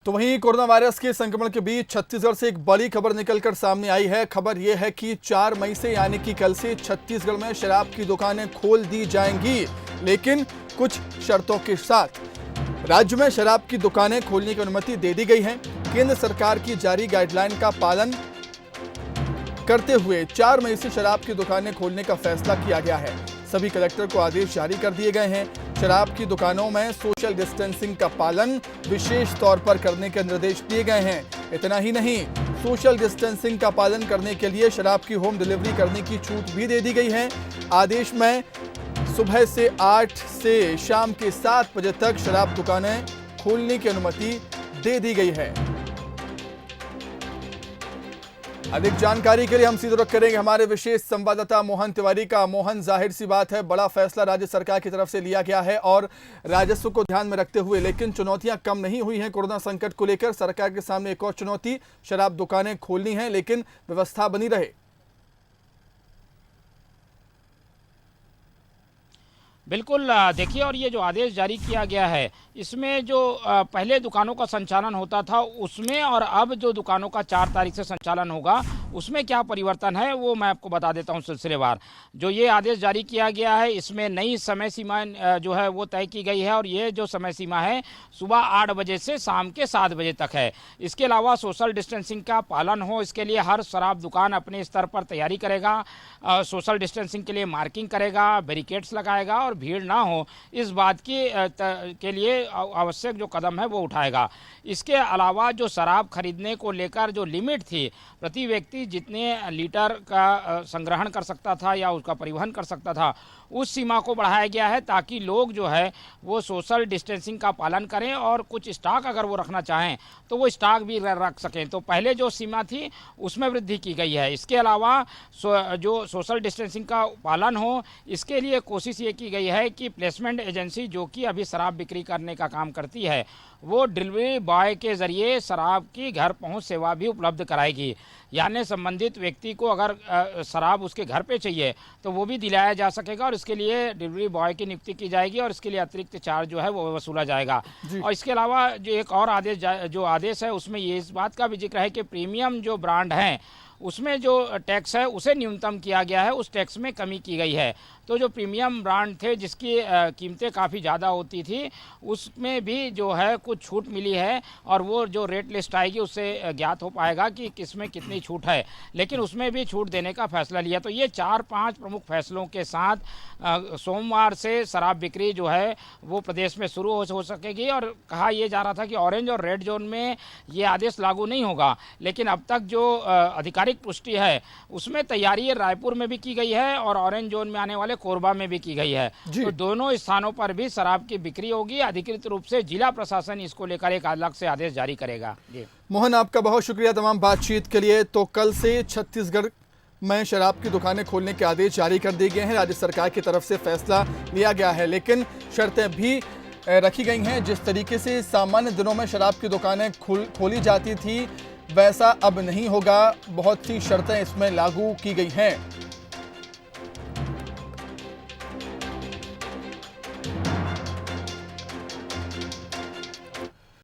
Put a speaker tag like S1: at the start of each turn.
S1: तो वहीं corona virus के संक्रमण के बीच छत्तीसगढ़ से एक बड़ी खबर निकलकर सामने आई है। खबर यह है कि 4 मई से यानी कि कल से छत्तीसगढ़ में शराब की दुकानें खोल दी जाएंगी, लेकिन कुछ शर्तों के साथ। राज्य में शराब की दुकानें खोलने की अनुमति दे दी गई है। केंद्र सरकार की जारी गाइडलाइन का पालन करते हुए 4 मई से शराब की दुकानें खोलने का फैसला किया गया है। सभी कलेक्टर को आदेश जारी कर दिए गए हैं। शराब की दुकानों में सोशल डिस्टेंसिंग का पालन विशेष तौर पर करने के निर्देश दिए गए हैं। इतना ही नहीं, सोशल डिस्टेंसिंग का पालन करने के लिए शराब की होम डिलीवरी करने की छूट भी दे दी गई है। आदेश में सुबह से 8 से शाम के 7 बजे तक शराब दुकानें खोलने की अनुमति दे दी गई है। अधिक जानकारी के लिए हम सीधे रुख करेंगे हमारे विशेष संवाददाता मोहन तिवारी का। मोहन, जाहिर सी बात है, बड़ा फैसला राज्य सरकार की तरफ से लिया गया है और राजस्व को ध्यान में रखते हुए, लेकिन चुनौतियां कम नहीं हुई हैं। कोरोना संकट को लेकर सरकार के सामने एक और चुनौती, शराब दुकानें खोलनी है लेकिन व्यवस्था बनी रहे।
S2: बिल्कुल, देखिए, और ये जो आदेश जारी किया गया है इसमें जो पहले दुकानों का संचालन होता था उसमें और अब जो दुकानों का 4 तारीख से संचालन होगा उसमें क्या परिवर्तन है वो मैं आपको बता देता हूँ सिलसिलेवार। जो ये आदेश जारी किया गया है इसमें नई समय सीमा जो है वो तय की गई है और ये जो समय सीमा है सुबह 8 बजे से शाम के 7 बजे तक है। इसके अलावा सोशल डिस्टेंसिंग का पालन हो, इसके लिए हर शराब दुकान अपने स्तर पर तैयारी करेगा, सोशल डिस्टेंसिंग के लिए मार्किंग करेगा, बैरिकेड्स लगाएगा और भीड़ ना हो इस बात के लिए आवश्यक जो कदम है वो उठाएगा। इसके अलावा जो शराब खरीदने को लेकर जो लिमिट थी, प्रति व्यक्ति जितने लीटर का संग्रहण कर सकता था या उसका परिवहन कर सकता था, उस सीमा को बढ़ाया गया है ताकि लोग जो है वो सोशल डिस्टेंसिंग का पालन करें और कुछ स्टॉक अगर वो रखना चाहें तो वो स्टॉक भी रख सकें। तो पहले जो सीमा थी उसमें वृद्धि की गई है। इसके अलावा जो सोशल डिस्टेंसिंग का पालन हो इसके लिए कोशिश ये की गई है कि प्लेसमेंट एजेंसी जो कि अभी शराब बिक्री करने का काम करती है वो डिलीवरी बॉय के ज़रिए शराब की घर पहुंच सेवा भी उपलब्ध कराएगी। यानी संबंधित व्यक्ति को अगर शराब उसके घर पे चाहिए तो वो भी दिलाया जा सकेगा और इसके लिए डिलीवरी बॉय की नियुक्ति की जाएगी और इसके लिए अतिरिक्त चार्ज जो है वो वसूला जाएगा। और इसके अलावा जो एक और आदेश है उसमें ये इस बात का भी जिक्र है कि प्रीमियम जो ब्रांड हैं उसमें जो टैक्स है उसे न्यूनतम किया गया है, उस टैक्स में कमी की गई है। तो जो प्रीमियम ब्रांड थे जिसकी कीमतें काफ़ी ज़्यादा होती थी उसमें भी जो है कुछ छूट मिली है और वो जो रेट लिस्ट आएगी उससे ज्ञात हो पाएगा कि किसमें कितनी छूट है, लेकिन उसमें भी छूट देने का फैसला लिया। तो ये 4-5 प्रमुख फैसलों के साथ सोमवार से शराब बिक्री जो है वो प्रदेश में शुरू हो सकेगी। और कहा यह जा रहा था कि ऑरेंज और रेड जोन में ये आदेश लागू नहीं होगा, लेकिन अब तक जो आधिकारिक पुष्टि है उसमें तैयारी रायपुर में भी की गई है और ऑरेंज जोन में आने वाले कोरबा में भी की गई है। तो दोनों स्थानों पर भी शराब की बिक्री होगी। अधिकृत रूप से जिला प्रशासन इसको लेकर एक अलग से आदेश जारी करेगा। जी
S1: मोहन, आपका बहुत शुक्रिया तमाम बातचीत के लिए। तो कल से छत्तीसगढ़ में शराब की दुकानें खोलने के आदेश जारी कर दिए गए हैं। राज्य सरकार की तरफ से फैसला लिया गया है, लेकिन शर्तें भी रखी गई हैं। जिस तरीके से सामान्य दिनों में शराब की दुकानें खोली जाती थी वैसा अब नहीं होगा। बहुत सी शर्तें इसमें लागू की गई हैं।